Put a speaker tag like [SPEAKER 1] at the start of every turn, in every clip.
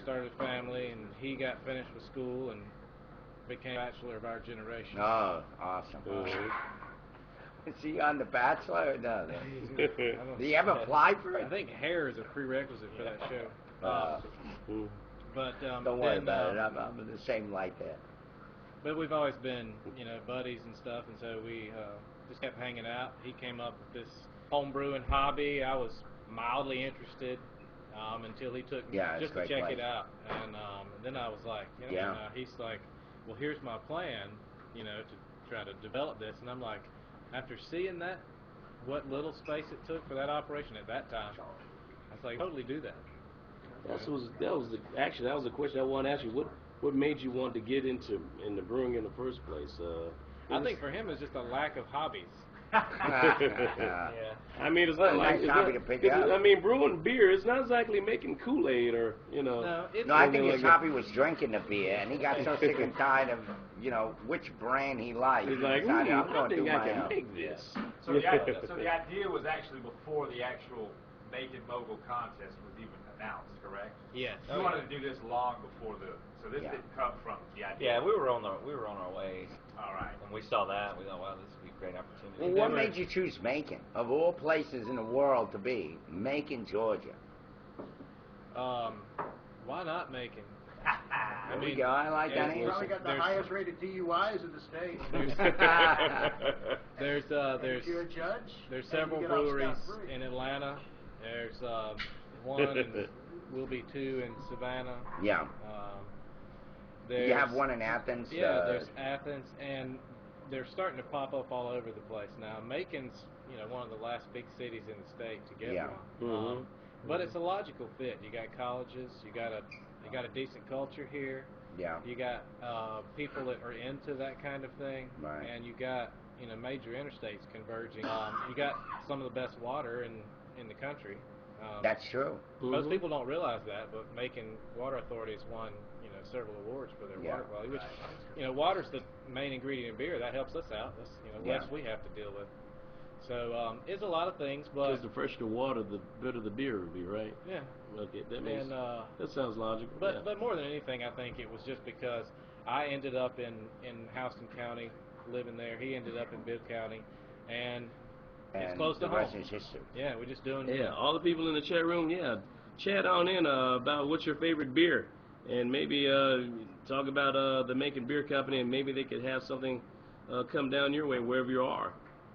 [SPEAKER 1] started a family, and he got finished with school and became bachelor of our generation.
[SPEAKER 2] Oh, awesome. Is he on The Bachelor or no? Did he ever apply for it?
[SPEAKER 1] I think hair is a prerequisite for that show. But
[SPEAKER 2] don't worry about it. I'm in the same light there.
[SPEAKER 1] But we've always been, buddies and stuff, and so we just kept hanging out. He came up with this home brewing hobby. I was mildly interested until he took me just to check it out, and then I was like, he's like, well, here's my plan, to try to develop this, and I'm like, after seeing that, what little space it took for that operation at that time, I was like, totally do that.
[SPEAKER 3] That was the question I wanted to ask you. What made you want to get into brewing in the first place?
[SPEAKER 1] I think for him it's just a lack of hobbies.
[SPEAKER 3] I mean, it's not like I mean, brewing beer is not exactly making Kool-Aid or
[SPEAKER 2] No, I think his hobby was drinking the beer, and he got so sick and tired of which brand he liked.
[SPEAKER 3] He's like,
[SPEAKER 2] I'm going to do
[SPEAKER 3] I
[SPEAKER 2] my
[SPEAKER 3] can
[SPEAKER 2] own.
[SPEAKER 3] make this.
[SPEAKER 4] So the idea was actually before the actual Macon Mogul contest was even announced, correct?
[SPEAKER 1] Yes.
[SPEAKER 4] You wanted to do this long before so this didn't come from the idea.
[SPEAKER 5] Yeah, we were on our way.
[SPEAKER 4] All right.
[SPEAKER 5] When we saw that, we thought, wow, this would be a great opportunity.
[SPEAKER 2] Well, what made you choose Macon, of all places in the world to be? Macon, Georgia.
[SPEAKER 1] Why not Macon?
[SPEAKER 2] There we go. I like that answer.
[SPEAKER 6] Probably got the highest rated DUIs in the state.
[SPEAKER 1] If
[SPEAKER 6] you're a judge,
[SPEAKER 1] there's several breweries in Atlanta. There's one, and will be two in Savannah.
[SPEAKER 2] Yeah. You have one in Athens.
[SPEAKER 1] Yeah, there's Athens, and they're starting to pop up all over the place now. Macon's, one of the last big cities in the state to get one. But it's a logical fit. You got colleges. You got a decent culture here.
[SPEAKER 2] Yeah.
[SPEAKER 1] You got people that are into that kind of thing.
[SPEAKER 2] Right.
[SPEAKER 1] And you got major interstates converging. You got some of the best water in the country.
[SPEAKER 2] That's true.
[SPEAKER 1] Most people don't realize that, but Macon Water Authority has won several awards for their water quality. Which water's the main ingredient in beer. That helps us out. That's less we have to deal with. So it's a lot of things, but
[SPEAKER 3] because the fresher the water, the better the beer would be, right?
[SPEAKER 1] Yeah.
[SPEAKER 3] Okay, that sounds logical.
[SPEAKER 1] But more than anything, I think it was just because I ended up in Houston County, living there. He ended up in Bibb County, and it's close to home.
[SPEAKER 2] The rest is history.
[SPEAKER 1] Yeah, we're just doing.
[SPEAKER 3] Yeah, all the people in the chat room. Yeah, chat on in about what's your favorite beer, and maybe talk about the Macon Beer Company, and maybe they could have something come down your way wherever you are,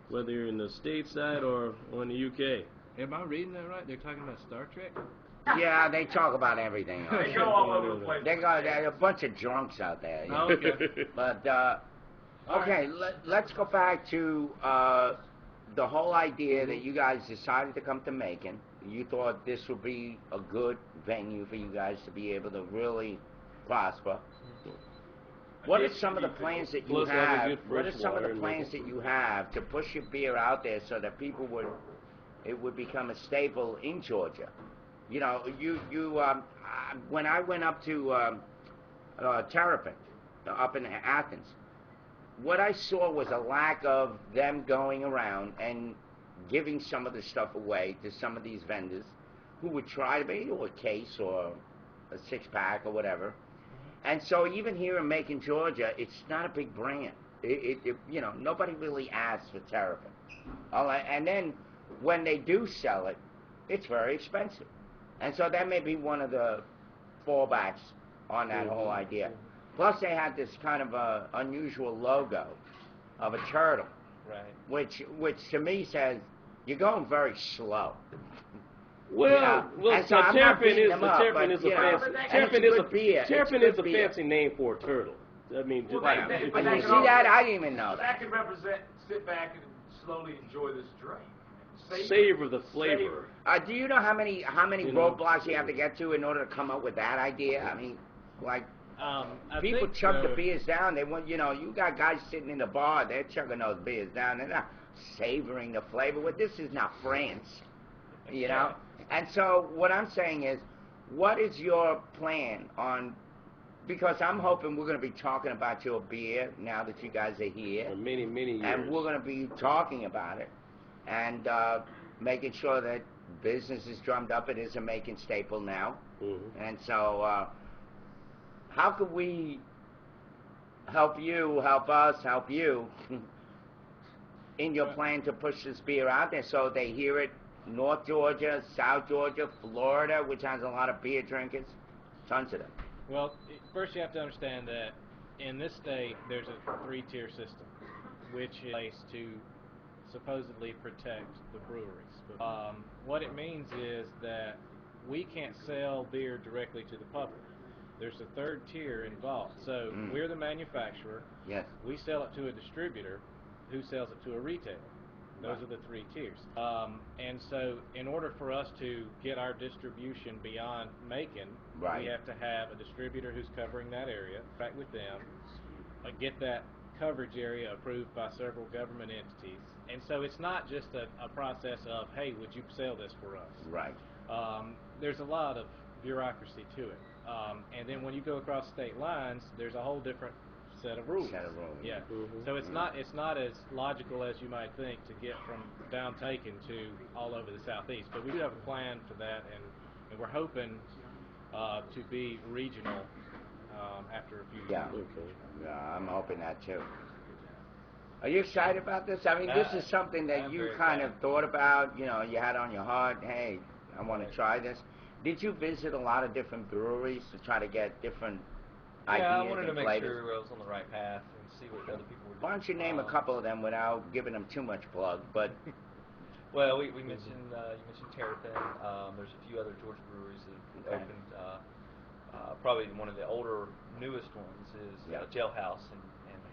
[SPEAKER 3] whether you're in the stateside or in the UK.
[SPEAKER 1] Am I reading that right? They're talking about Star Trek?
[SPEAKER 2] Yeah, they talk about everything.
[SPEAKER 4] They go all over the place.
[SPEAKER 2] There are a bunch of drunks out there.
[SPEAKER 1] Oh, okay.
[SPEAKER 2] But okay, let's go back to the whole idea that you guys decided to come to Macon. You thought this would be a good venue for you guys to be able to really prosper. What are some of the plans that you have? What are some of the plans that you have to push your beer out there so that it would become a staple in Georgia? When I went up to Terrapin, up in Athens, what I saw was a lack of them going around and giving some of the stuff away to some of these vendors who would try to be a case or a six-pack or whatever. And so even here in Macon, Georgia, it's not a big brand. Nobody really asks for Terrapin. And then when they do sell it, it's very expensive. And so that may be one of the fallbacks on that whole idea. Plus, they had this kind of unusual logo of a turtle,
[SPEAKER 1] right?
[SPEAKER 2] Which to me says you're going very slow.
[SPEAKER 3] Well,
[SPEAKER 2] so
[SPEAKER 3] Terrapin is a fancy name for a turtle. I mean,
[SPEAKER 2] you see that? I didn't even know
[SPEAKER 4] that could represent sit back and slowly enjoy this drink.
[SPEAKER 3] Savor the flavor.
[SPEAKER 2] Do you know how many roadblocks you have to get to in order to come up with that idea? I mean, like. People chug the beers down. They want, you got guys sitting in the bar. They're chugging those beers down. They're not savoring the flavor. Well, this is not France, And so what I'm saying is, what is your plan on? Because I'm hoping we're going to be talking about your beer now that you guys are here.
[SPEAKER 3] For many, many years.
[SPEAKER 2] And we're going to be talking about it and making sure that business is drummed up. It is a Macon staple now.
[SPEAKER 3] Mm-hmm.
[SPEAKER 2] And so, how could we help you, help us, help you in your plan to push this beer out there so they hear it? North Georgia, South Georgia, Florida, which has a lot of beer drinkers, tons of them.
[SPEAKER 1] Well, first you have to understand that in this state there's a three-tier system, which is placed to supposedly protect the breweries. What it means is that we can't sell beer directly to the public. There's a third tier involved. So we're the manufacturer.
[SPEAKER 2] Yes.
[SPEAKER 1] We sell it to a distributor who sells it to a retailer. Those are the three tiers. And so in order for us to get our distribution beyond Macon, we have to have a distributor who's covering that area, back with them, get that coverage area approved by several government entities. And so it's not just a process of, hey, would you sell this for us?
[SPEAKER 2] Right.
[SPEAKER 1] There's a lot of bureaucracy to it. And then when you go across state lines, there's a whole different set of rules. Yeah.
[SPEAKER 3] Mm-hmm.
[SPEAKER 1] So it's not as logical as you might think to get from down Macon to all over the southeast. But we do have a plan for that, and we're hoping to be regional after a few years.
[SPEAKER 3] Okay.
[SPEAKER 2] Yeah, I'm hoping that too. Are you excited about this? I mean, this is something that
[SPEAKER 5] I'm
[SPEAKER 2] you
[SPEAKER 5] very
[SPEAKER 2] kind of
[SPEAKER 5] excited.
[SPEAKER 2] thought about, you know, you had on your heart, hey, I want to try this. Did you visit a lot of different breweries to try to get different ideas
[SPEAKER 5] Yeah, I wanted to
[SPEAKER 2] and
[SPEAKER 5] make
[SPEAKER 2] flavors?
[SPEAKER 5] sure I was on the right path and see what other people were doing.
[SPEAKER 2] Why don't you name a couple of them without giving them too much plug? But
[SPEAKER 5] Well, we mentioned you mentioned Terrapin. There's a few other Georgia breweries that have opened. Probably one of the older, newest ones is Jailhouse in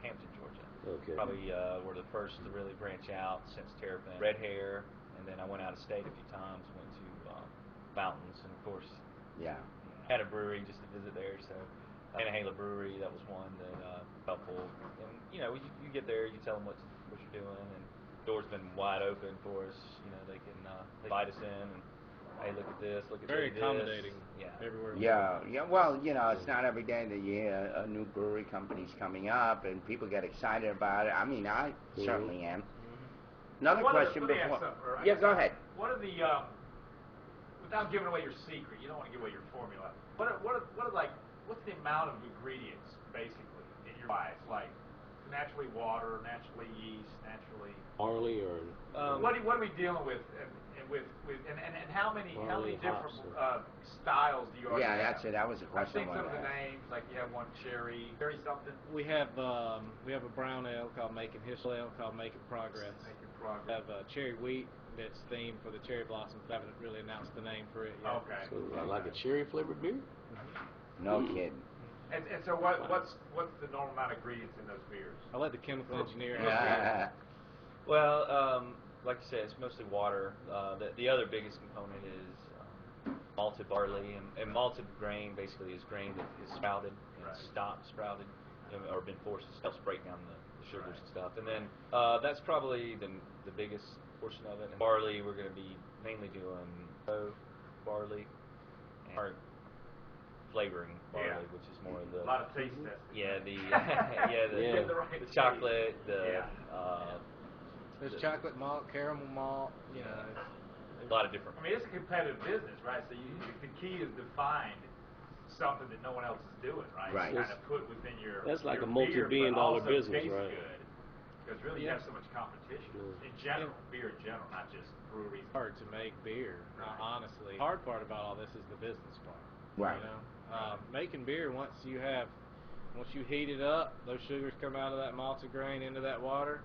[SPEAKER 5] Hampton, Georgia.
[SPEAKER 3] Okay.
[SPEAKER 5] Probably were the first to really branch out since Terrapin. Red Hair, and then I went out of state a few times. Went to Mountains, and of course, had a brewery just to visit there. So, Annahala Brewery, that was one that helpful. And you know, you get there, you tell them what you're doing, and the door's been wide open for us. You know, they can they invite us in and hey, look at this, look at
[SPEAKER 1] Very
[SPEAKER 5] this.
[SPEAKER 1] accommodating.
[SPEAKER 5] Yeah.
[SPEAKER 1] Everywhere.
[SPEAKER 2] yeah. Well, you know, it's not every day that you hear a new brewery company's coming up and people get excited about it. I mean, I certainly am. Another question
[SPEAKER 4] let me ask
[SPEAKER 2] before.
[SPEAKER 4] something, or I
[SPEAKER 2] Yeah,
[SPEAKER 4] guess
[SPEAKER 2] go ahead.
[SPEAKER 4] What are the without giving away your secret, you don't want to give away your formula. What's the amount of ingredients basically in your diet? Like naturally water, naturally yeast, naturally
[SPEAKER 3] Barley or
[SPEAKER 4] what are we dealing with and how many different styles do you already have?
[SPEAKER 2] That's it. That was a
[SPEAKER 4] I've
[SPEAKER 2] question.
[SPEAKER 4] seen some of the names, like you have one cherry something.
[SPEAKER 1] We have a brown ale called Macon History Ale called Macon Progress. We have cherry wheat that's themed for the cherry blossoms. I haven't really announced the name for it yet.
[SPEAKER 4] Okay.
[SPEAKER 3] so, like a cherry flavored beer?
[SPEAKER 2] No kidding.
[SPEAKER 4] And so what's the normal amount of ingredients in those beers?
[SPEAKER 1] I'll let the chemical engineer answer.
[SPEAKER 5] Well, like you said, it's mostly water. The other biggest component is malted barley, and malted grain basically is grain that is sprouted and stopped sprouted, or been forced to helps break down the sugars and stuff. And then that's probably the biggest portion of it. And barley, we're going to be mainly doing barley and flavoring barley, which is more of the
[SPEAKER 4] A lot of taste testing.
[SPEAKER 5] yeah the
[SPEAKER 4] Get the right
[SPEAKER 5] the
[SPEAKER 4] taste.
[SPEAKER 5] chocolate
[SPEAKER 1] There's chocolate malt, caramel malt, you know.
[SPEAKER 5] a lot of different.
[SPEAKER 4] I mean, it's a competitive business, right? So the key is to find something that no one else is doing, right?
[SPEAKER 2] Right.
[SPEAKER 4] Kind of put within your
[SPEAKER 3] That's like
[SPEAKER 4] your
[SPEAKER 3] a multi-billion-dollar
[SPEAKER 4] beer, but also
[SPEAKER 3] business,
[SPEAKER 4] tastes
[SPEAKER 3] right?
[SPEAKER 4] good. Because really, you have so much competition in general, beer in general, not just breweries.
[SPEAKER 1] It's hard to make beer, honestly. The hard part about all this is the business part.
[SPEAKER 2] Right.
[SPEAKER 1] You know, making beer, once you heat it up, those sugars come out of that malted grain into that water.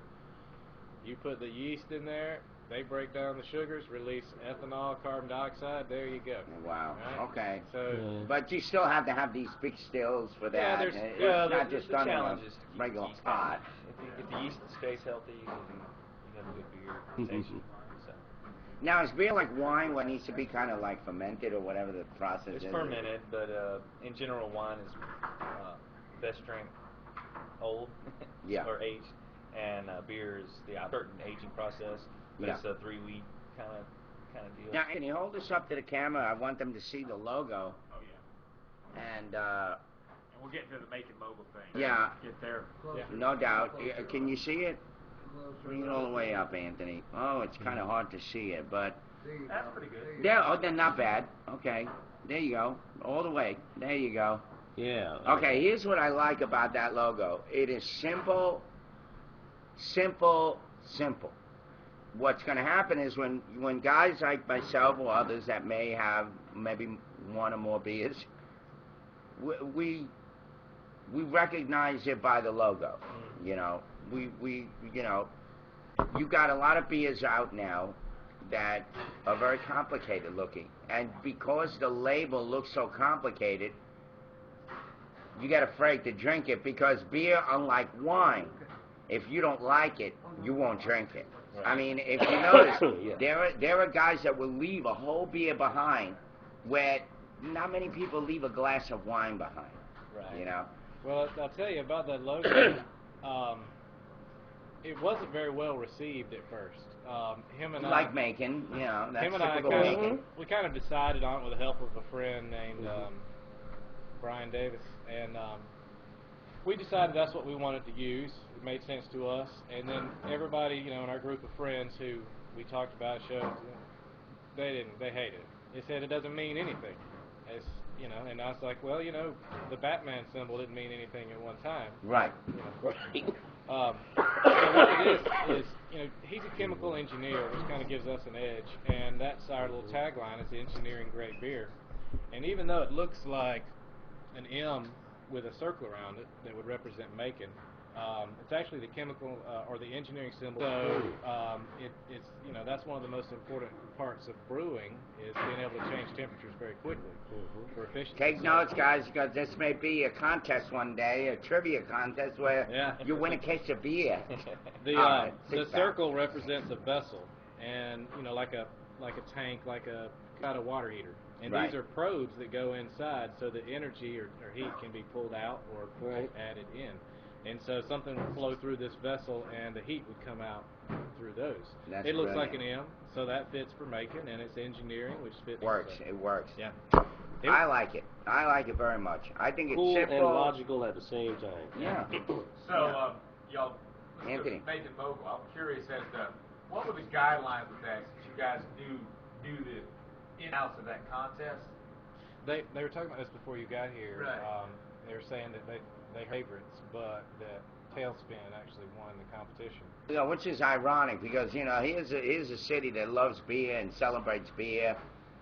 [SPEAKER 1] You put the yeast in there, they break down the sugars, release ethanol, carbon dioxide. There you go.
[SPEAKER 2] Wow.
[SPEAKER 1] Right?
[SPEAKER 2] Okay.
[SPEAKER 1] So,
[SPEAKER 2] But you still have to have these big stills for
[SPEAKER 5] Yeah,
[SPEAKER 2] that.
[SPEAKER 5] there's
[SPEAKER 2] It's not
[SPEAKER 5] the
[SPEAKER 2] just done in
[SPEAKER 5] challenge
[SPEAKER 2] a
[SPEAKER 5] is to keep
[SPEAKER 2] regular
[SPEAKER 5] the yeast
[SPEAKER 2] pot.
[SPEAKER 5] healthy. If the yeast stays healthy, then you have a good beer fermentation. So
[SPEAKER 2] Now, is beer like wine what needs to be kind of like fermented or whatever the process
[SPEAKER 5] it's
[SPEAKER 2] is?
[SPEAKER 5] fermented, but in general, wine is best drank old or aged, and beer is the certain aging process. But it's a 3-week kind of deal.
[SPEAKER 2] Now, can you hold this up to the camera? I want them to see the logo.
[SPEAKER 4] Oh yeah.
[SPEAKER 2] And
[SPEAKER 4] And we'll get into the Macon Mogul thing.
[SPEAKER 2] Yeah.
[SPEAKER 4] Get there.
[SPEAKER 1] yeah.
[SPEAKER 2] no doubt. Can you see it? Bring it all the way up, Anthony. Oh, it's kind of hard to see it, but
[SPEAKER 6] There you
[SPEAKER 4] That's
[SPEAKER 6] go.
[SPEAKER 4] pretty good.
[SPEAKER 6] There you
[SPEAKER 2] Yeah,
[SPEAKER 6] go.
[SPEAKER 2] oh, they're not bad. Okay, there you go, all the way. There you go.
[SPEAKER 3] Yeah.
[SPEAKER 2] Okay, here's what I like about that logo. It is simple, simple, simple. What's going to happen is when guys like myself or others that may have maybe one or more beers, we recognize it by the logo. You know, we you know, you got a lot of beers out now that are very complicated looking, and because the label looks so complicated, you get afraid to drink it, because beer, unlike wine, if you don't like it, you won't drink it.
[SPEAKER 5] Right.
[SPEAKER 2] I mean, if you notice,
[SPEAKER 3] Yeah.
[SPEAKER 2] there are guys that will leave a whole beer behind, where not many people leave a glass of wine behind.
[SPEAKER 5] Right.
[SPEAKER 2] You know.
[SPEAKER 1] Well, I'll tell you about that logo. It wasn't very well received at first. Him and
[SPEAKER 2] Like
[SPEAKER 1] I,
[SPEAKER 2] Macon, you know, that's
[SPEAKER 1] him and I
[SPEAKER 2] typical
[SPEAKER 1] kind
[SPEAKER 2] Macon.
[SPEAKER 1] of, we kind of decided on it with the help of a friend named Brian Davis, and we decided that's what we wanted to use. It made sense to us, and then everybody, you know, in our group of friends who we talked about it, showed, they hated it. They said it doesn't mean anything. It's, you know, and I was like, well, you know, the Batman symbol didn't mean anything at one time.
[SPEAKER 2] Right.
[SPEAKER 1] You know. So what it is, you know, he's a chemical engineer, which kind of gives us an edge, and that's our little tagline, is engineering great beer. And even though it looks like an M with a circle around it that would represent Macon, it's actually the chemical or the engineering symbol. So it's, you know, that's one of the most important parts of brewing, is being able to change temperatures very quickly for efficiency.
[SPEAKER 2] Take notes, guys, because this may be a contest one day, a trivia contest where you win a case of beer.
[SPEAKER 1] The circle represents a vessel, and you know, like a tank, like a kind of water heater. And
[SPEAKER 2] Right.
[SPEAKER 1] these are probes that go inside, so that energy or heat can be pulled out or added in. And so something would flow through this vessel, and the heat would come out through those.
[SPEAKER 2] That's
[SPEAKER 1] it looks like
[SPEAKER 2] brilliant.
[SPEAKER 1] an M, so that fits for Macon, and it's engineering, which fits.
[SPEAKER 2] Works.
[SPEAKER 1] So.
[SPEAKER 2] It works.
[SPEAKER 1] Yeah.
[SPEAKER 2] I like it. I like it very much. I think
[SPEAKER 3] Cool
[SPEAKER 2] it's simple.
[SPEAKER 3] and logical at the same time.
[SPEAKER 2] Yeah.
[SPEAKER 4] So, y'all,
[SPEAKER 2] Anthony.
[SPEAKER 4] Macon Mogul, I'm curious as to what were the guidelines with that, since you guys do the in-outs of that contest?
[SPEAKER 1] They were talking about this before you got here.
[SPEAKER 4] Right.
[SPEAKER 1] They were saying that they favorites, but that Tailspin actually won the competition.
[SPEAKER 2] You know, which is ironic, because you know, here's a city that loves beer and celebrates beer,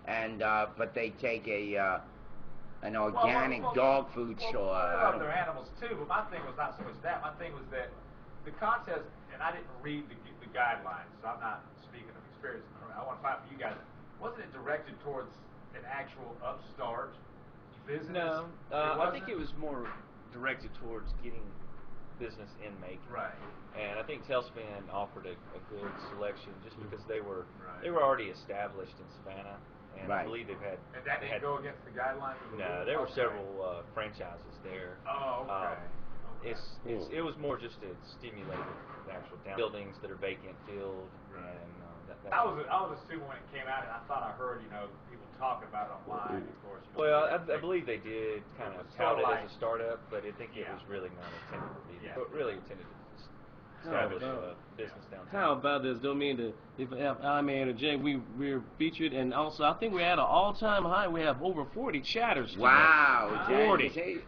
[SPEAKER 2] and but they take an organic dog food store.
[SPEAKER 4] Well, they love their animals too, but my thing was not so much that. My thing was that the contest, and I didn't read the guidelines, so I'm not speaking of experience. I want to find out for you guys. Wasn't it directed towards an actual upstart business?
[SPEAKER 5] No, I think it was more directed towards getting business in Macon.
[SPEAKER 4] Right.
[SPEAKER 5] And I think Tailspin offered a good selection just because they were
[SPEAKER 4] Right.
[SPEAKER 5] already established in Savannah, and
[SPEAKER 2] Right.
[SPEAKER 5] I believe they've had.
[SPEAKER 4] And that
[SPEAKER 5] they
[SPEAKER 4] didn't
[SPEAKER 5] had,
[SPEAKER 4] go against the guidelines? Of the
[SPEAKER 5] No,
[SPEAKER 4] rule?
[SPEAKER 5] there were
[SPEAKER 4] Okay.
[SPEAKER 5] several franchises there.
[SPEAKER 4] Oh, okay. Okay.
[SPEAKER 5] It was more just to stimulate the actual buildings that are vacant, filled,
[SPEAKER 4] Right.
[SPEAKER 5] and
[SPEAKER 4] I was assuming when it came out, and I thought I heard, you know, people talk about it online, of course. You know,
[SPEAKER 5] Well, I believe they did kind of
[SPEAKER 4] It's
[SPEAKER 5] tout it
[SPEAKER 4] sorta
[SPEAKER 5] as a startup, but I think it
[SPEAKER 4] Yeah.
[SPEAKER 5] was really not intended to be.
[SPEAKER 4] Yeah.
[SPEAKER 5] But really intended to establish a business downtown.
[SPEAKER 3] How about this? Don't mean to, if I may interject, we're featured, and also I think we're at an all-time high. We have over 40 chatters today.
[SPEAKER 2] Wow.
[SPEAKER 3] 40.
[SPEAKER 2] See,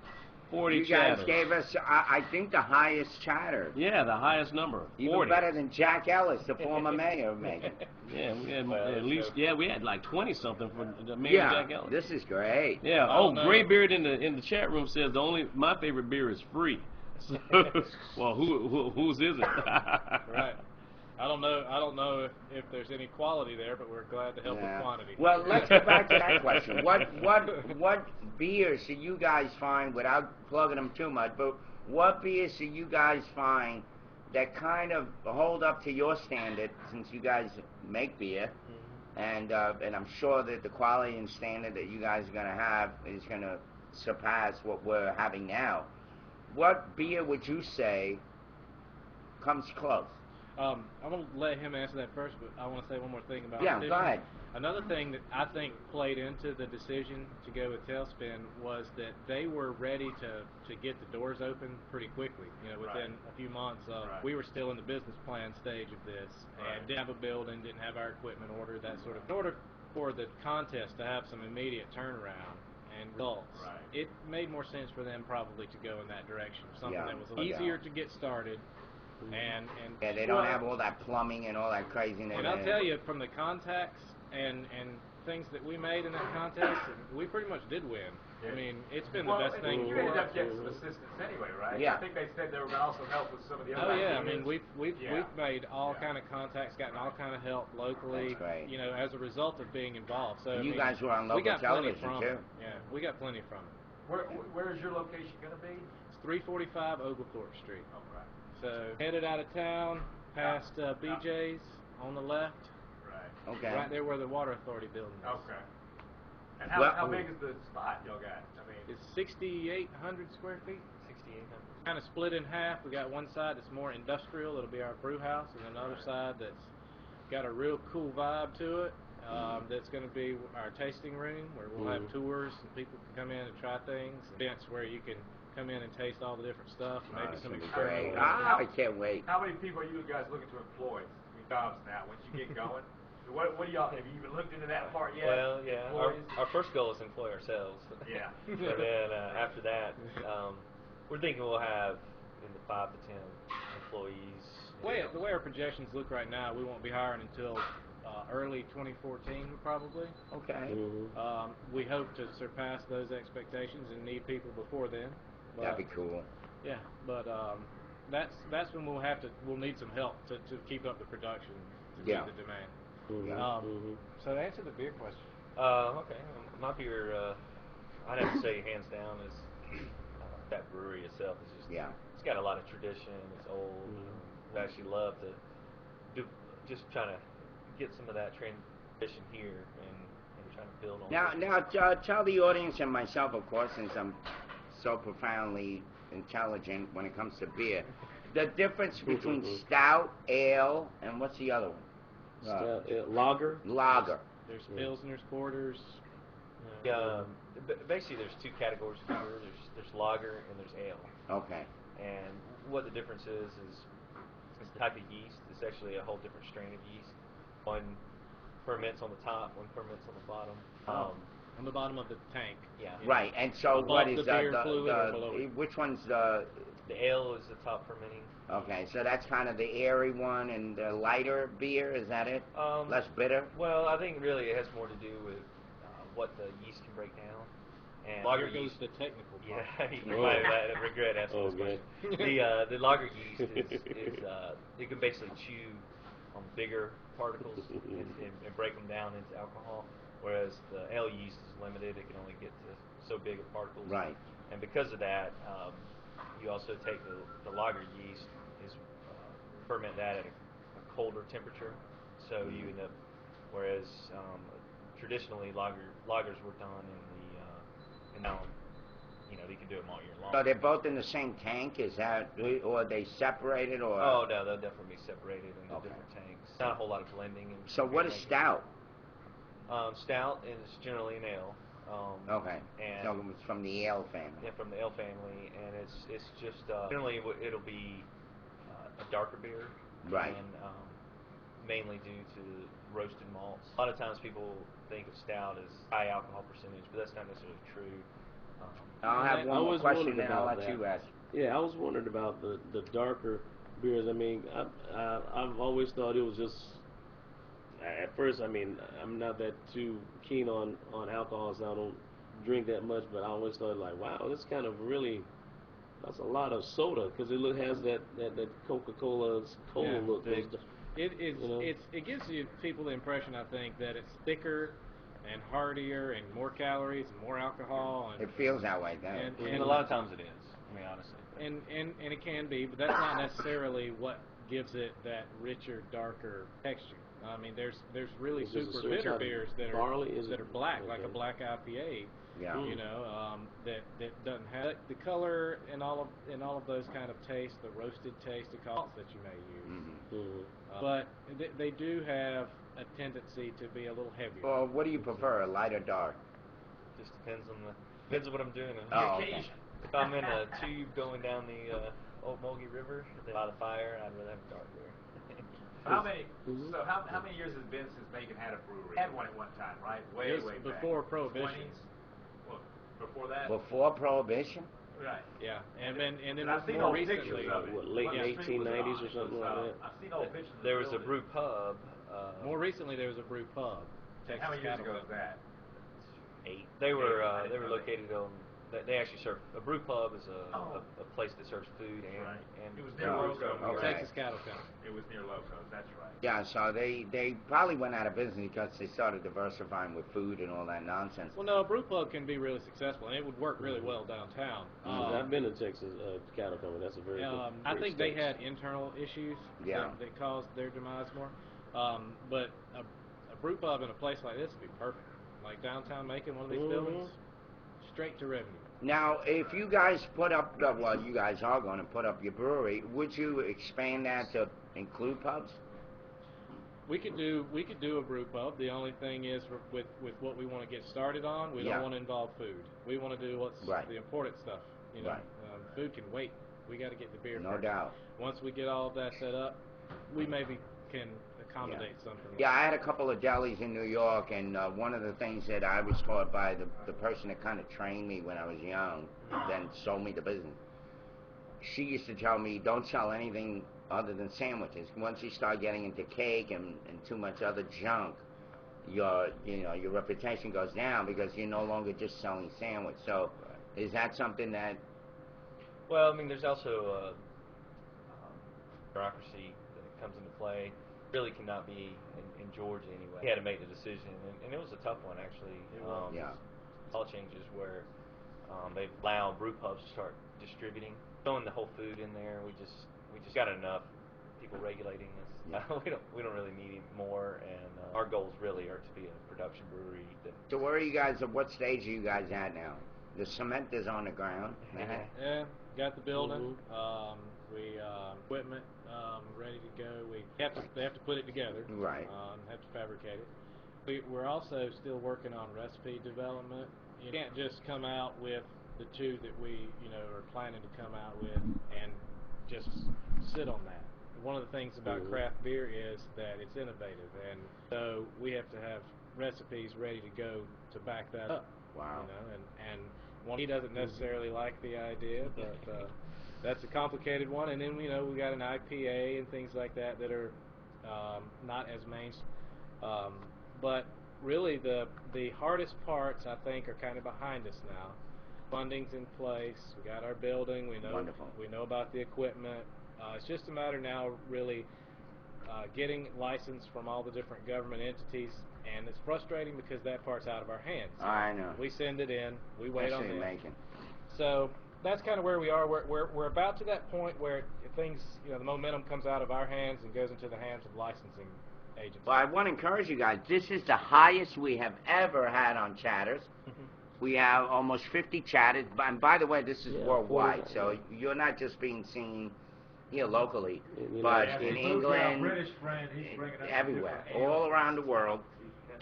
[SPEAKER 3] 40
[SPEAKER 2] you guys
[SPEAKER 3] chatters.
[SPEAKER 2] gave us, I think, the highest chatter.
[SPEAKER 3] Yeah, the highest number.
[SPEAKER 2] Even
[SPEAKER 3] 40.
[SPEAKER 2] better than Jack Ellis, the former mayor of Macon.
[SPEAKER 3] Yeah, we had
[SPEAKER 5] Well,
[SPEAKER 3] at least we had like 20 something for the mayor
[SPEAKER 2] Yeah,
[SPEAKER 3] Jack Ellis.
[SPEAKER 2] this is great.
[SPEAKER 3] Yeah.
[SPEAKER 1] I
[SPEAKER 3] Oh,
[SPEAKER 1] don't know.
[SPEAKER 3] Graybeard in the chat room says my favorite beer is free. So, well, whose is it?
[SPEAKER 1] Right. I don't know if there's any quality there, but we're glad to help
[SPEAKER 2] Yeah.
[SPEAKER 1] with quantity.
[SPEAKER 2] Well, let's go back to that question. What beers do you guys find, without plugging them too much, but what beers do you guys find that kind of hold up to your standard, since you guys make beer, and I'm sure that the quality and standard that you guys are going to have is going to surpass what we're having now. What beer would you say comes close?
[SPEAKER 1] I'm going to let him answer that first, but I want to say one more thing about
[SPEAKER 2] Yeah,
[SPEAKER 1] fishing.
[SPEAKER 2] go ahead.
[SPEAKER 1] Another thing that I think played into the decision to go with Tailspin was that they were ready to get the doors open pretty quickly. You know, within a few months, we were still in the business plan stage of this, and didn't have a building, didn't have our equipment ordered, that sort of. In order for the contest to have some immediate turnaround and results, it made more sense for them probably to go in that direction, something that was easier to get started. And
[SPEAKER 2] yeah, they don't have all that plumbing and all that craziness.
[SPEAKER 1] And I'll tell you, from the contacts and things that we made in that contest, we pretty much did win. I mean, it's been the best thing.
[SPEAKER 4] You ended up getting some assistance anyway, right?
[SPEAKER 2] Yeah.
[SPEAKER 4] I think they said they were going to also help with some of the other.
[SPEAKER 1] Oh yeah, I
[SPEAKER 4] ideas.
[SPEAKER 1] mean we've made all kind of contacts, gotten all kind of help locally.
[SPEAKER 2] That's great.
[SPEAKER 1] You know, as a result of being involved. So
[SPEAKER 2] And
[SPEAKER 1] I
[SPEAKER 2] you
[SPEAKER 1] mean,
[SPEAKER 2] guys were on
[SPEAKER 1] we
[SPEAKER 2] local
[SPEAKER 1] got plenty
[SPEAKER 2] television
[SPEAKER 1] from
[SPEAKER 2] too.
[SPEAKER 1] it. Yeah, we got plenty from it.
[SPEAKER 4] Where is your location going to be?
[SPEAKER 1] It's 345 Oglethorpe Street.
[SPEAKER 4] Oh, right.
[SPEAKER 1] So headed out of town, past BJ's on the left.
[SPEAKER 4] Right.
[SPEAKER 2] Okay.
[SPEAKER 1] Right there where the Water Authority building is.
[SPEAKER 4] Okay. And how,
[SPEAKER 2] Well-
[SPEAKER 4] how big is the spot y'all got? I mean,
[SPEAKER 1] It's 6,800 square feet.
[SPEAKER 5] 6,800.
[SPEAKER 1] Kind of split in half. We got one side that's more industrial, that'll be our brew house, and another side that's got a real cool vibe to it. That's going to be our tasting room, where we'll have tours and people can come in and try things. Events where you can come in and taste all the different stuff, and maybe
[SPEAKER 2] It's
[SPEAKER 1] some
[SPEAKER 2] gonna be
[SPEAKER 1] experimental.
[SPEAKER 2] great. I can't wait.
[SPEAKER 4] how many people are you guys looking to employ? I mean, jobs now. Once you get going, what do y'all have you even looked into that part yet?
[SPEAKER 5] Well, yeah.
[SPEAKER 4] Employees?
[SPEAKER 5] Our first goal is to employ ourselves.
[SPEAKER 4] Yeah.
[SPEAKER 5] And then after that, we're thinking we'll have in the 5 to 10 employees.
[SPEAKER 1] The way our projections look right now, we won't be hiring until early 2014, probably.
[SPEAKER 2] Okay.
[SPEAKER 1] We hope to surpass those expectations and need people before then. But,
[SPEAKER 2] That'd be cool.
[SPEAKER 1] Yeah, but that's when we'll need some help to keep up the production, to meet the demand. So to answer the beer question.
[SPEAKER 5] Okay. My beer, I'd have to say hands down is that brewery itself is just it's got a lot of tradition. It's old. We actually love to do just trying to get some of that tradition here and trying to build on.
[SPEAKER 2] Now, tell the audience and myself, of course, since I'm so profoundly intelligent when it comes to beer, the difference between stout, ale, and what's the other one?
[SPEAKER 3] Lager.
[SPEAKER 2] Lager.
[SPEAKER 1] There's Pilsners, porters.
[SPEAKER 5] Basically, there's two categories of beer. There's lager and there's ale.
[SPEAKER 2] Okay.
[SPEAKER 5] And what the difference is the type of yeast. It's actually a whole different strain of yeast. One ferments on the top, one ferments on the bottom.
[SPEAKER 1] On the bottom of the tank.
[SPEAKER 5] Yeah.
[SPEAKER 2] Right. And so,
[SPEAKER 1] Above
[SPEAKER 2] what is
[SPEAKER 1] the beer fluid or below it?
[SPEAKER 2] which one's the?
[SPEAKER 5] The ale is the top fermenting.
[SPEAKER 2] Okay, so that's kind of the airy one, and the lighter beer, is that it? Less bitter?
[SPEAKER 5] Well, I think really it has more to do with what the yeast can break down. And
[SPEAKER 1] Lager goes the technical part.
[SPEAKER 5] Yeah, you might regret asking this question. The lager yeast is it can basically chew on bigger particles and break them down into alcohol, whereas the ale yeast is limited. It can only get to so big of particles.
[SPEAKER 2] Right.
[SPEAKER 5] And because of that, you also take the lager yeast, ferment that at a colder temperature, so you end up, whereas traditionally lagers were done and now you can do them all year long.
[SPEAKER 2] So they're both in the same tank, is that, or are they separated, or?
[SPEAKER 5] Oh no, they'll definitely be separated into different tanks. Not a whole lot of blending.
[SPEAKER 2] So what is stout?
[SPEAKER 5] Stout is generally an ale.
[SPEAKER 2] Okay.
[SPEAKER 5] And
[SPEAKER 2] So it's from the ale family.
[SPEAKER 5] Yeah, from the ale family, and it's just generally it'll be a darker beer,
[SPEAKER 2] Right.
[SPEAKER 5] And mainly due to roasted malts. A lot of times people think of stout as high alcohol percentage, but that's not necessarily true.
[SPEAKER 2] I'll have one more question,
[SPEAKER 3] wondered
[SPEAKER 2] and I'll
[SPEAKER 3] about
[SPEAKER 2] let
[SPEAKER 3] that.
[SPEAKER 2] you ask.
[SPEAKER 3] Yeah, I was wondering about the darker beers. I mean, I've always thought it was just. At first, I mean, I'm not that too keen on alcohol, so I don't drink that much. But I always thought, like, wow, that's kind of really. That's a lot of soda because it has that Coca-Cola's cola look.
[SPEAKER 1] It is. It gives people the impression, I think, that it's thicker and heartier and more calories and more alcohol. And
[SPEAKER 2] It feels that way, doesn't it?
[SPEAKER 5] And a lot of times it is. I mean, honestly.
[SPEAKER 1] And it can be, but that's not necessarily what gives it that richer, darker texture. I mean, there's really super bitter beers that are black, like a black IPA.
[SPEAKER 2] Yeah.
[SPEAKER 1] You know, that doesn't have the color and all of those kind of tastes, the roasted taste of malts that you may use. But they do have a tendency to be a little heavier.
[SPEAKER 2] Well, what do you prefer, light or dark?
[SPEAKER 5] Just depends on what I'm doing.
[SPEAKER 2] Oh, okay.
[SPEAKER 5] If I'm in a tube going down the Old Mulgee River by the fire, I'd rather have a dark beer.
[SPEAKER 4] How many? So how many years has it been since Macon had a brewery? Had one at one time, right? Way back.
[SPEAKER 1] Before Prohibition.
[SPEAKER 4] 20s? Well, before that.
[SPEAKER 2] Before Prohibition?
[SPEAKER 4] Right.
[SPEAKER 1] Yeah, and then
[SPEAKER 4] I've seen
[SPEAKER 1] more
[SPEAKER 4] old pictures
[SPEAKER 1] recently,
[SPEAKER 4] of it.
[SPEAKER 3] Late
[SPEAKER 4] When the street was
[SPEAKER 3] 1890s or
[SPEAKER 4] on,
[SPEAKER 3] something like that.
[SPEAKER 4] I've seen old pictures. Of
[SPEAKER 5] There was a
[SPEAKER 4] the
[SPEAKER 5] brew
[SPEAKER 4] building.
[SPEAKER 5] pub.
[SPEAKER 1] more recently there was a brew pub. Texas
[SPEAKER 4] How many years
[SPEAKER 1] Cattle
[SPEAKER 4] ago was
[SPEAKER 1] Company.
[SPEAKER 4] that?
[SPEAKER 5] 8. They were
[SPEAKER 4] I didn't know
[SPEAKER 5] located on. They actually serve a brew pub is a place that serves food and
[SPEAKER 4] Right.
[SPEAKER 5] and
[SPEAKER 4] It was near
[SPEAKER 2] Oh,
[SPEAKER 4] Loco's.
[SPEAKER 2] okay.
[SPEAKER 1] Texas Cattle Company.
[SPEAKER 4] It was near Loco's. That's right.
[SPEAKER 2] Yeah, so they probably went out of business because they started diversifying with food and all that nonsense.
[SPEAKER 1] Well, no, a brew pub can be really successful, and it would work really well downtown.
[SPEAKER 3] I've been to Texas Cattle Company. That's a very good.
[SPEAKER 1] I
[SPEAKER 3] great
[SPEAKER 1] think they
[SPEAKER 3] steaks.
[SPEAKER 1] had internal issues
[SPEAKER 2] Yeah.
[SPEAKER 1] that caused their demise more. But a brew pub in a place like this would be perfect. Like downtown Macon, one of these buildings, straight to revenue.
[SPEAKER 2] Now, if you guys put up, well, you guys are going to put up your brewery, would you expand that to include pubs?
[SPEAKER 1] We could do a brew pub. The only thing is with what we want to get started on, we
[SPEAKER 2] Yeah.
[SPEAKER 1] don't want to involve food. We want to do what's
[SPEAKER 2] Right.
[SPEAKER 1] the important stuff. You know,
[SPEAKER 2] Right.
[SPEAKER 1] Food can wait. We got to get the beer
[SPEAKER 2] No
[SPEAKER 1] first.
[SPEAKER 2] doubt.
[SPEAKER 1] Once we get all of that set up, we maybe can accommodate something.
[SPEAKER 2] Yeah, I had a couple of delis in New York, and one of the things that I was taught by the person that kind of trained me when I was young, then sold me the business, she used to tell me, don't sell anything other than sandwiches. Once you start getting into cake and too much other junk, your reputation goes down because you're no longer just selling sandwich. So is that something that...
[SPEAKER 5] Well, I mean, there's also bureaucracy that comes into play. Really cannot be in Georgia anyway. He had to make the decision, and it was a tough one actually.
[SPEAKER 2] Yeah.
[SPEAKER 5] All changes where they allow brew pubs to start distributing, throwing the whole food in there. We just got enough people regulating this.
[SPEAKER 2] Yeah.
[SPEAKER 5] we don't really need any more, and our goals really are to be a production brewery.
[SPEAKER 2] So where are you guys, at what stage are you guys at now? The cement is on the ground.
[SPEAKER 1] Yeah, got the building. We equipment ready to go. They have to put it together.
[SPEAKER 2] Right.
[SPEAKER 1] Have to fabricate it. We're also still working on recipe development. You can't just come out with the two that we are planning to come out with and just sit on that. One of the things about craft beer is that it's innovative, and so we have to have recipes ready to go to back that up.
[SPEAKER 2] Wow.
[SPEAKER 1] And one, he doesn't necessarily like the idea, but that's a complicated one. And then we got an IPA and things like that are not as mainstream. But really, the hardest parts I think are kind of behind us now. Funding's in place. We got our building.
[SPEAKER 2] Wonderful.
[SPEAKER 1] We know about the equipment. It's just a matter now, really, getting license from all the different government entities, and it's frustrating because that part's out of our hands.
[SPEAKER 2] I know.
[SPEAKER 1] We send it in, we wait on
[SPEAKER 2] Especially
[SPEAKER 1] them.
[SPEAKER 2] Macon.
[SPEAKER 1] So that's kind of where we are. We're about to that point where things, the momentum comes out of our hands and goes into the hands of licensing agents.
[SPEAKER 2] Well, I want to encourage you guys. This is the highest we have ever had on chatters. We have almost 50 chatters, and by the way, this is worldwide, so you're not just being seen here locally, but in England,
[SPEAKER 4] British friend, he's bringing us
[SPEAKER 2] everywhere,
[SPEAKER 4] different
[SPEAKER 2] all around the world.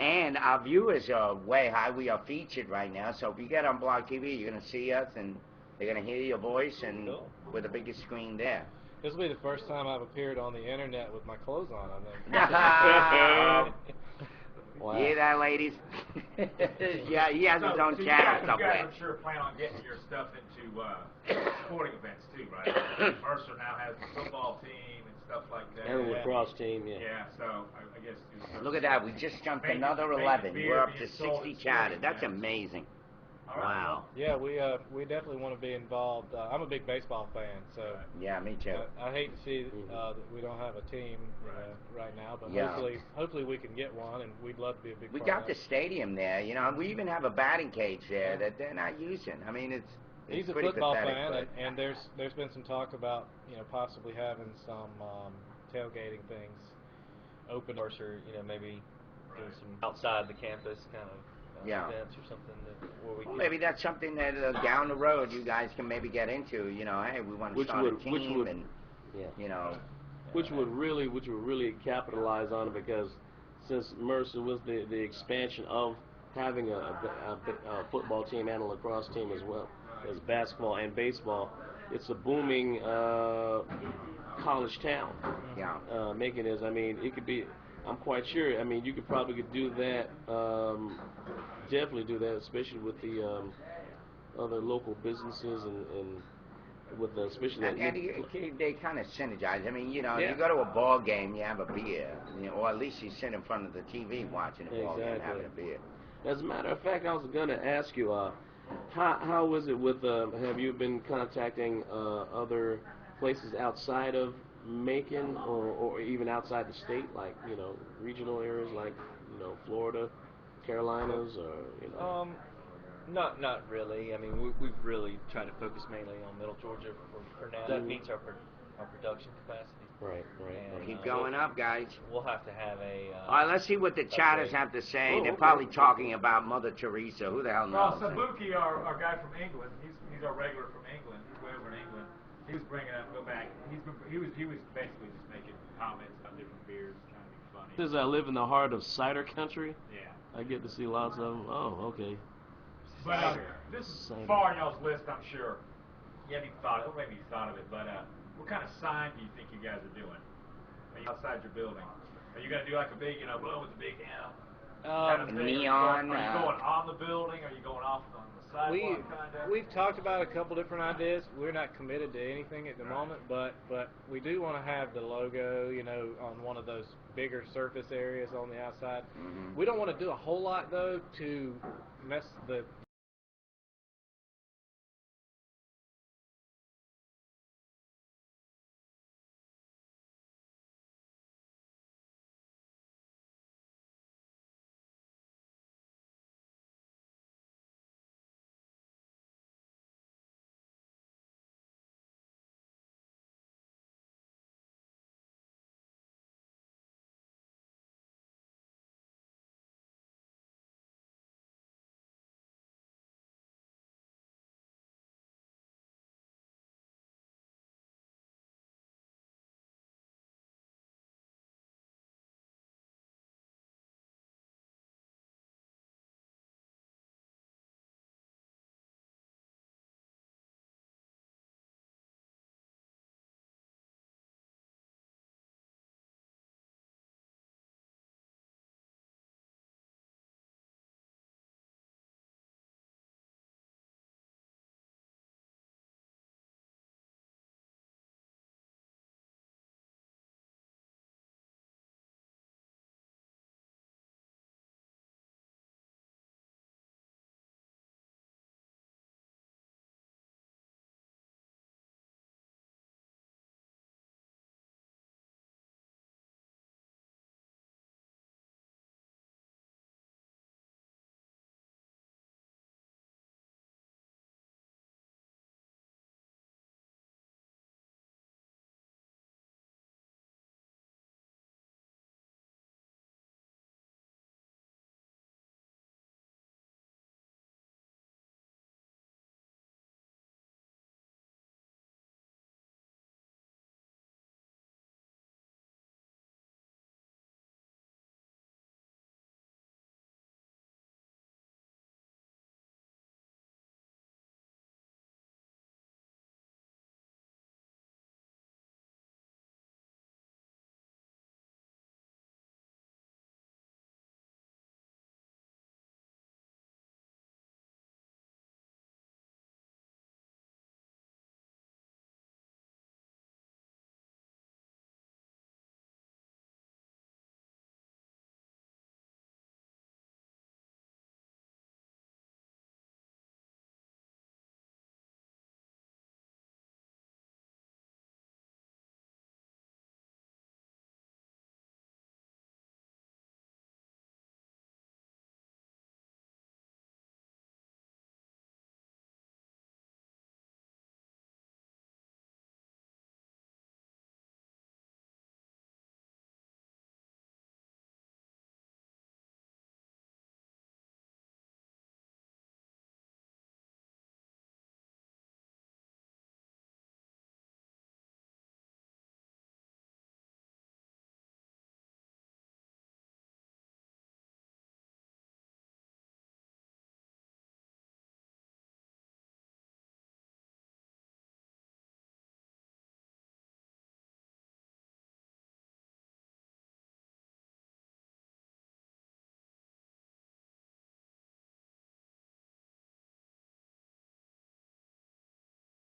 [SPEAKER 2] And our viewers are way high. We are featured right now, so if you get on Blog TV, you're going to see us, and they're going to hear your voice, and with the biggest screen there.
[SPEAKER 1] This will be the first time I've appeared on the internet with my clothes on, I think.
[SPEAKER 3] Wow.
[SPEAKER 2] Hear that, ladies? Yeah, he has his own channel
[SPEAKER 4] You
[SPEAKER 2] somewhere.
[SPEAKER 4] guys, I'm sure, plan on getting your stuff into sporting events too, right? Mercer now has the football team and stuff like that.
[SPEAKER 3] And lacrosse team, yeah.
[SPEAKER 4] Yeah, so I guess.
[SPEAKER 2] Look at that. We just jumped another 11. We're up to 60 chatted. That's amazing. Wow.
[SPEAKER 1] Yeah, we definitely want to be involved. I'm a big baseball fan, so
[SPEAKER 2] Yeah, me too.
[SPEAKER 1] I hate to see that we don't have a team right now, but
[SPEAKER 2] Yeah.
[SPEAKER 1] hopefully we can get one, and we'd love to be a big
[SPEAKER 2] We
[SPEAKER 1] part
[SPEAKER 2] got
[SPEAKER 1] of
[SPEAKER 2] the
[SPEAKER 1] that.
[SPEAKER 2] stadium there. We even have a batting cage there that they're not using. I mean, it's
[SPEAKER 1] He's a
[SPEAKER 2] pretty
[SPEAKER 1] football
[SPEAKER 2] pathetic,
[SPEAKER 1] fan,
[SPEAKER 2] but-
[SPEAKER 1] and there's been some talk about possibly having some tailgating things open.
[SPEAKER 5] Mercer, maybe doing some outside the campus kind of events or something where we
[SPEAKER 2] Well,
[SPEAKER 5] can
[SPEAKER 2] maybe that's something that down the road you guys can maybe get into. Hey, we want to start a team, and
[SPEAKER 3] which would really capitalize on it, because since Mercer was the expansion of having a football team and a lacrosse team as well as basketball and baseball, it's a booming college town.
[SPEAKER 2] Yeah.
[SPEAKER 3] Macon is. I mean, it could be. I'm quite sure. I mean, you could probably do that. Definitely do that, especially with the other local businesses and with especially
[SPEAKER 2] And,
[SPEAKER 3] that.
[SPEAKER 2] they kind of synergize. I mean, you know,
[SPEAKER 3] Yeah.
[SPEAKER 2] you go to a ball game, you have a beer, you know, or at least you sit in front of the TV watching a ball game having a beer.
[SPEAKER 3] As a matter of fact, I was going to ask you, how is it with? Have you been contacting other places outside of Macon, or even outside the state, like, you know, regional areas like, you know, Florida, Carolinas, or, you know?
[SPEAKER 5] Not really. I mean, we've really tried to focus mainly on Middle Georgia for now. That meets our production capacity.
[SPEAKER 3] Right.
[SPEAKER 5] And,
[SPEAKER 2] Keep going up, guys.
[SPEAKER 5] We'll have to have a.
[SPEAKER 2] All right, let's see what the chatters have to say. They're probably talking about Mother Teresa. Who the hell knows?
[SPEAKER 4] Well, Sabuki, our guy from England, he's our regular from England. He's way over in England. He was bringing up, go back. He was basically just making comments about different beers, trying to be funny.
[SPEAKER 3] Since I live in the heart of cider country,
[SPEAKER 4] Yeah.
[SPEAKER 3] I get to see lots of them. Oh, okay.
[SPEAKER 4] But this is far in y'all's list, I'm sure. You haven't even thought of it. Maybe you thought of it, but what kind of sign do you think you guys are doing? Are you outside your building? Are you going to do like a big, you know, blue with the big M? Kind of thing?
[SPEAKER 2] Neon.
[SPEAKER 4] Are you going on the building? Are you going off on the sidewalk?
[SPEAKER 1] We've talked about a couple different ideas. We're not committed to anything at the moment, but we do want to have the logo, you know, on one of those bigger surface areas on the outside. We don't want to do a whole lot though to mess the